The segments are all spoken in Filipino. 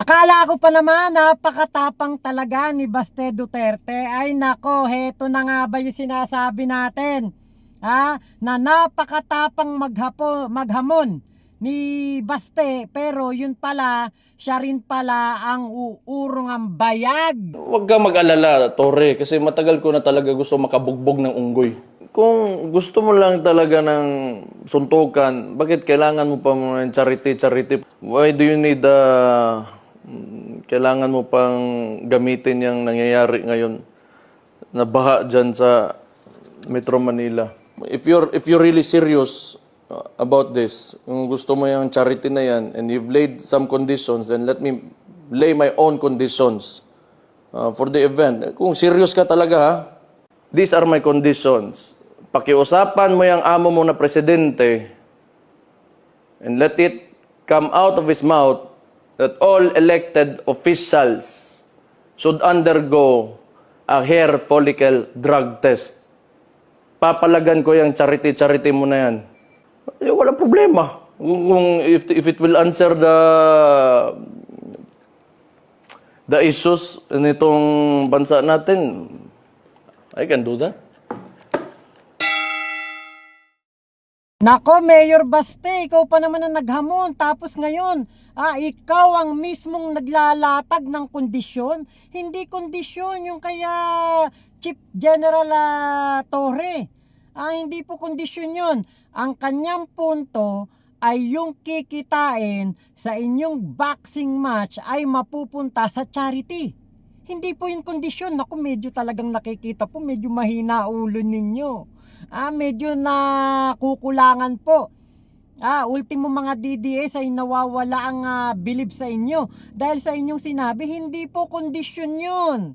Akala ko pa naman napakatapang talaga ni Baste Duterte. Ay nako, heto na nga ba yung sinasabi natin? Na napakatapang maghamon ni Baste, pero yun pala, siya rin pala ang uurong ang bayag. Huwag ka mag-alala, Tore, kasi matagal ko na talaga gusto makabugbog ng unggoy. Kung gusto mo lang talaga ng suntukan, bakit kailangan mo pa ng charity? Why do you need kailangan mo pang gamitin yung nangyayari ngayon na baha dyan sa Metro Manila? If you're really serious about this, kung gusto mo yung charity na yan and you've laid some conditions, then let me lay my own conditions for the event. Kung serious ka talaga ha, these are my conditions. Pakiusapan mo yung amo mo na presidente and let it come out of his mouth that all elected officials should undergo a hair follicle drug test. Papalagan ko yung charity mo na yan. Wala problema. If it will answer the issues nitong bansa natin, I can do that. Nako, Mayor Baste, ikaw pa naman ang naghamon. Tapos ngayon, ikaw ang mismong naglalatag ng kondisyon. Hindi kondisyon yung kaya Chief General Torre. Hindi po kondisyon yun. Ang kanyang punto ay yung kikitain sa inyong boxing match ay mapupunta sa charity. Hindi po yung kondisyon. Naku, medyo talagang nakikita po, medyo mahina ulo ninyo. Medyo nakukulangan po. Ultimo mga DDS ay nawawala ang believe sa inyo dahil sa inyong sinabi, hindi po kondisyon yun.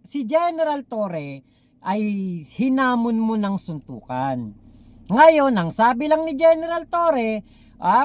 Si General Torre ay hinamon mo ng suntukan. Ngayon, ang sabi lang ni General Torre,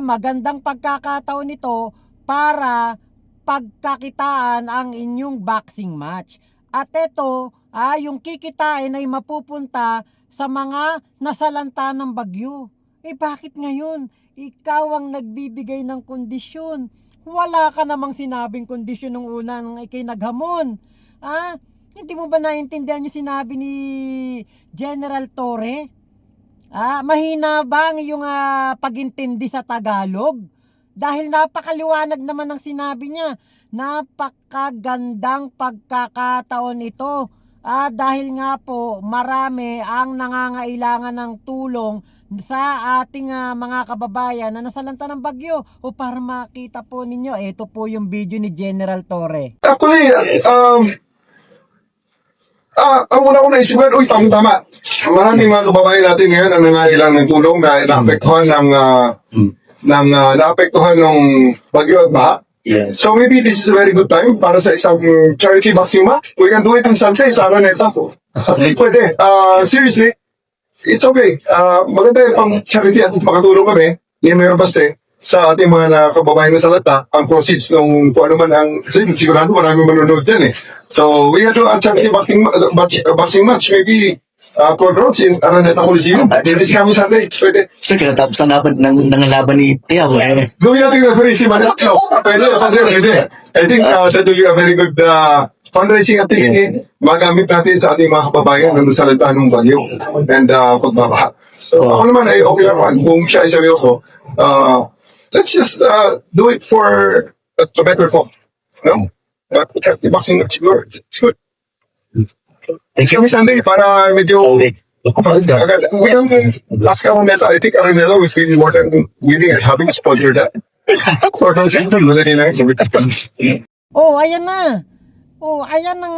magandang pagkakataon nito para pagkakitaan ang inyong boxing match. At ito, yung kikitain ay mapupunta sa mga nasalanta ng bagyo. Bakit ngayon? Ikaw ang nagbibigay ng kondisyon. Wala ka namang sinabing kondisyon nung una nung ikay naghamon. Hindi mo ba naintindihan yung sinabi ni General Torre? Mahina ba ang iyong pagintindi sa Tagalog? Dahil napakaliwanag naman ang sinabi niya. Napakagandang pagkakataon ito. Dahil nga po marami ang nangangailangan ng tulong sa ating mga kababayan na nasalanta ng bagyo. Para makita po ninyo, ito po yung video ni General Torre. Actually, ang una ko naisipan, tama-tama. Maraming mga kababayan natin ngayon ang nangailangan ng tulong na naapektuhan ng bagyo at baha. Yes. So maybe this is a very good time para sa isang charity boxing match. We can do it in Sunday sa Araneta. Pwede. Seriously, it's okay. Maganda yung pang charity at makatulong kami ni Mayor Baste sa ating mga kababayan na salata. Ang proceeds ng kung ano man ang, kasi sigurado maraming manonood dyan eh. So we can do a charity boxing match. Maybe 12 rounds in Araneta Coliseum. This coming Sunday. Pwede. Sir, kinatapos na laban ni Tiago. Gawin natin referee si Manila. Pwede. I think that will be a very good fundraising activity. Magamit natin sa ating mga kababayan na nasalanta ng bagyo and pagbabaha. So ako naman ay okay naman. Kung siya ay seryoso, let's just do it for a better cause. No? But the boxing match, it's good. Thank you, Sunday, para medyo we can last Araneta. I think Araneta will feel more than willing and having sponsored that. Ayan na. Ayan ang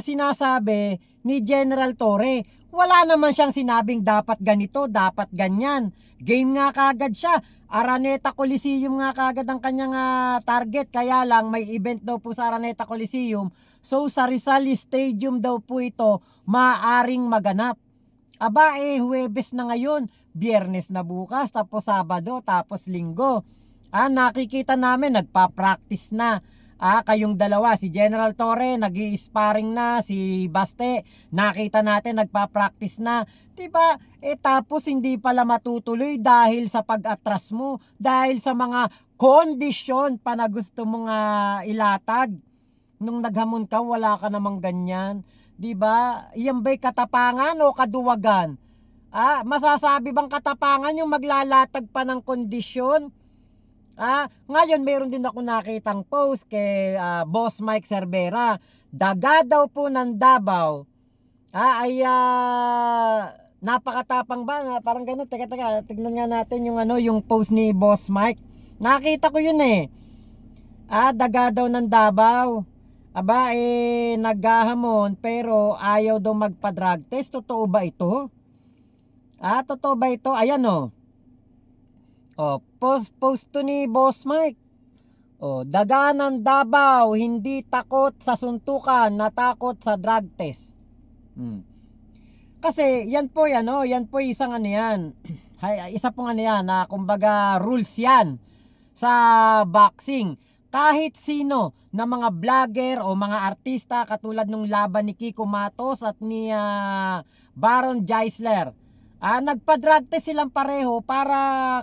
sinasabi ni General Torre. Wala naman siyang sinabing dapat ganito, dapat ganyan. Game nga kagad siya. Araneta Coliseum nga kagad ang kanyang target. Kaya lang may event daw po sa Araneta Coliseum. So sa Rizal Stadium daw po ito maaring maganap. Huwebes na ngayon, Biyernes na bukas, tapos Sabado, tapos Linggo. Nakikita namin nagpa-practice na. Kayong dalawa, si General Torre nag-i-sparring na, si Baste nakita natin nagpa-practice na. Diba? Tapos hindi pala matutuloy dahil sa pag-atras mo, dahil sa mga kondisyon pa na gusto mong ilatag. Nung naghamon ka, wala ka namang ganyan. 'Di ba? Iyan ba'y katapangan o kaduwagan? Masasabi bang katapangan yung maglalatag pa ng kondisyon? Ngayon meron din ako nakitang post kay Boss Mike Cervera. Daga daw po ng Davao ay napakatapang ba? Parang gano'n. Teka, tignan nga natin yung yung post ni Boss Mike. Nakita ko yun eh. Daga daw ng Davao. Naghahamon pero ayaw daw magpa-drug test. Totoo ba ito? Totoo ba ito? Ayan o. Post to ni Boss Mike. Daga ng Davao, hindi takot sa suntukan, natakot sa drug test. Kasi yan po isang yan. Isa pong yan, kumbaga rules yan sa boxing. Kahit sino na mga vlogger o mga artista katulad nung laban ni Kiko Matos at ni Baron Geisler, nagpa-drug test silang pareho para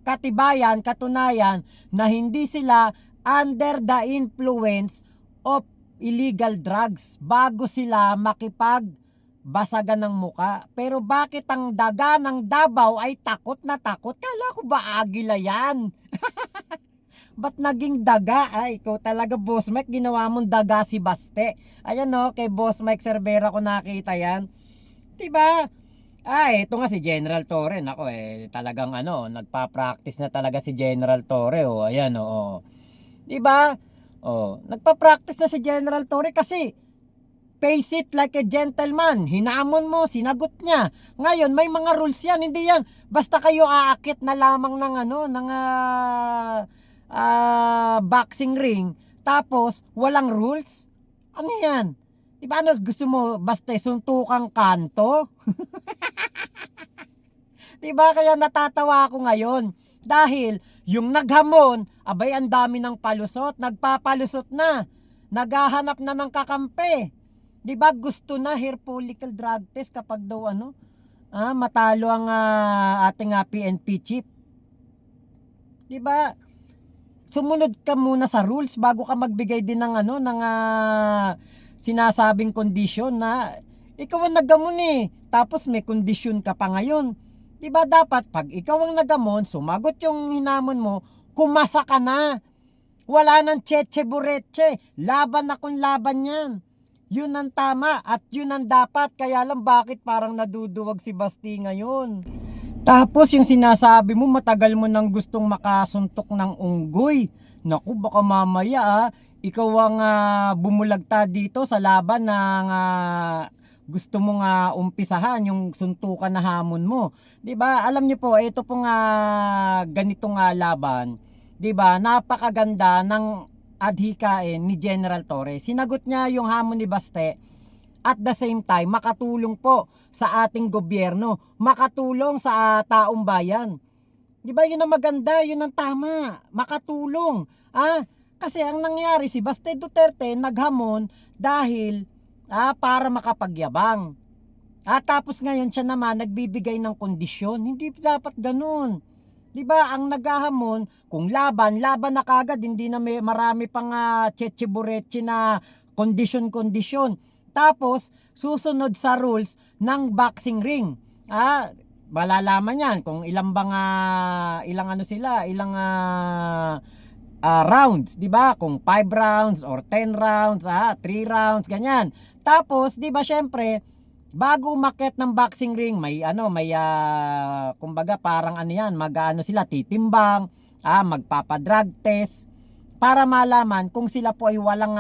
katunayan na hindi sila under the influence of illegal drugs bago sila makipagbasagan ng muka. Pero bakit ang daga ng Davao ay takot na takot? Kala ko ba agila yan? Ba't naging daga? Ikaw talaga, Boss Mike, ginawa mong daga si Baste. Ayan kay Boss Mike Cervera ko nakita yan. Diba? Ito nga si General Torre. Nako talagang nagpa-practice na talaga si General Torre. Ayan Diba? Nagpa-practice na si General Torre kasi face it like a gentleman. Hinamon mo, sinagot niya. Ngayon, may mga rules yan. Hindi yan. Basta kayo aakit na lamang ng boxing ring tapos walang rules. Ano yan? Diba gusto mo basta suntukang kanto? Diba kaya natatawa ako ngayon dahil yung naghamon ang dami ng palusot, nagpapalusot na, naghahanap na ng kakampi. Diba gusto na hair follicle drug test kapag daw matalo ang ating PNP chief. Diba? Sumunod ka muna sa rules bago ka magbigay din ng sinasabing kondisyon na ikaw ang nagamon tapos may kondisyon ka pa ngayon. Diba dapat pag ikaw ang nagamon, sumagot yung hinamon mo, kumasa ka na. Wala nang cheche bureche, laban na kung laban yan. Yun ang tama at yun ang dapat. Kaya lang bakit parang naduduwag si Basti ngayon. Tapos yung sinasabi mo matagal mo nang gustong makasuntok ng unggoy. Naku, baka mamaya ikaw ang bumulagta dito sa laban ng gusto mong umpisahan yung suntukan na hamon mo. 'Di ba? Alam niyo po, ito pong ganitong laban, 'di ba? Napakaganda ng adhikain ni General Torre. Sinagot niya yung hamon ni Baste. At the same time, makatulong po sa ating gobyerno, makatulong sa taong bayan. Di ba yun ang maganda, yun ang tama, makatulong. Kasi ang nangyari si Baste Duterte naghamon dahil para makapagyabang. Tapos ngayon siya naman nagbibigay ng kondisyon. Hindi dapat ganun. Di ba ang naghahamon, kung laban na kagad, hindi na may marami pang cheche-bureche na kondisyon. Tapos, susunod sa rules ng boxing ring. Malalaman yan kung ilang rounds, di ba? Kung 5 rounds or 10 rounds, 3 rounds, ganyan. Tapos, di ba, syempre, bago umakyat ng boxing ring, may kumbaga parang sila titimbang, magpapadrug test para malaman kung sila po ay walang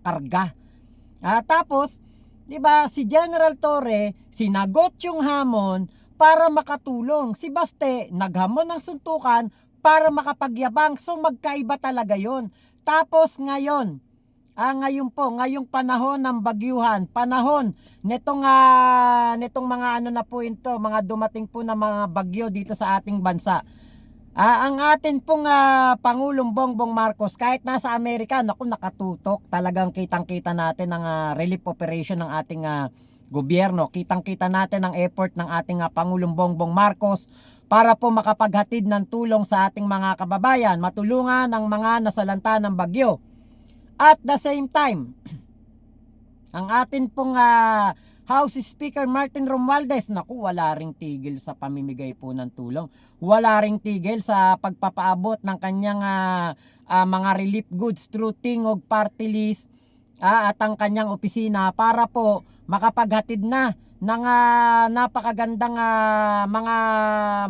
karga. Tapos, 'di ba, si General Torre sinagot yung hamon para makatulong. Si Baste naghamon ng suntukan para makapagyabang. So magkaiba talaga 'yon. Tapos ngayon, ngayong panahon ng bagyuhan, panahon nitong mga na po ito, mga dumating po na mga bagyo dito sa ating bansa. Ang atin pong Pangulong Bongbong Marcos, kahit nasa Amerika, nakatutok. Talagang kitang-kita natin ang relief operation ng ating gobyerno. Kitang-kita natin ang effort ng ating Pangulong Bongbong Marcos para po makapaghatid ng tulong sa ating mga kababayan, matulungan ang mga nasalanta ng bagyo. At the same time, ang atin pong House Speaker Martin Romualdez, naku, wala ring tigil sa pamimigay po ng tulong. Wala ring tigil sa pagpapaabot ng kanyang mga relief goods through Tingog Party List at ang kanyang opisina para po makapaghatid na ng napakagandang mga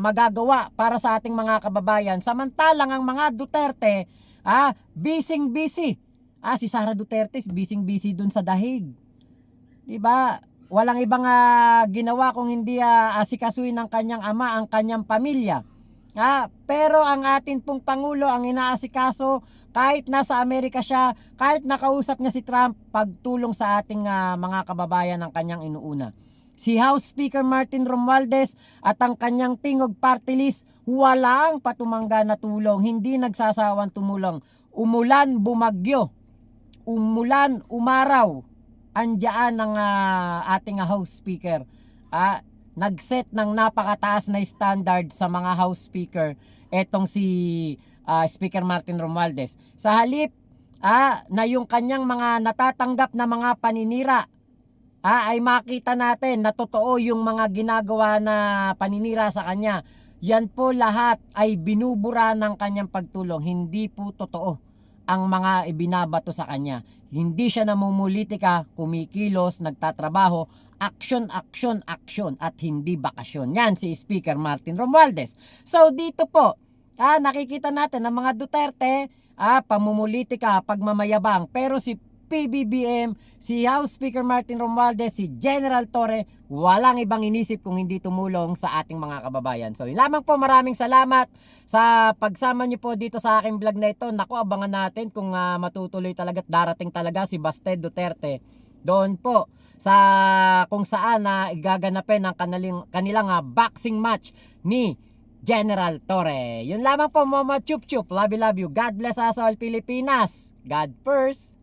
magagawa para sa ating mga kababayan. Samantalang ang mga Duterte, busy. Si Sara Duterte, busy dun sa dahig. Diba? Walang ibang ginawa kung hindi asikasuhin ng kanyang ama, ang kanyang pamilya. Pero ang atin pong Pangulo ang inaasikaso, kahit nasa Amerika siya, kahit nakausap niya si Trump, pagtulong sa ating mga kababayan ang kanyang inuuna. Si House Speaker Martin Romualdez at ang kanyang Tingog Party List, walang patumangga na tulong, hindi nagsasawang tumulong. Umulan, bumagyo, umulan, umaraw, andyan ang ating House Speaker. Nag-set ng napakataas na standard sa mga House Speaker etong si Speaker Martin Romualdez. Sa halip na yung kanyang mga natatanggap na mga paninira ay makita natin na totoo yung mga ginagawa na paninira sa kanya. Yan po lahat ay binubura ng kanyang pagtulong. Hindi po totoo ang mga ibinabato sa kanya. Hindi siya namumulitika, kumikilos, nagtatrabaho, action at hindi bakasyon. Yan si Speaker Martin Romualdez. So dito po, nakikita natin ang mga Duterte, pamumulitika, pagmamayabang, pero si PBBM, si House Speaker Martin Romualdez, si General Torre, walang ibang inisip kung hindi tumulong sa ating mga kababayan. So yun lamang po, maraming salamat sa pagsama niyo po dito sa aking vlog na ito. Naku, abangan natin kung matutuloy talaga at darating talaga si Baste Duterte doon po sa kung saan igaganapin ang kanilang boxing match ni General Torre. Yun lamang po, Mama Chup Chup. Love you. God bless us all, Pilipinas. God first.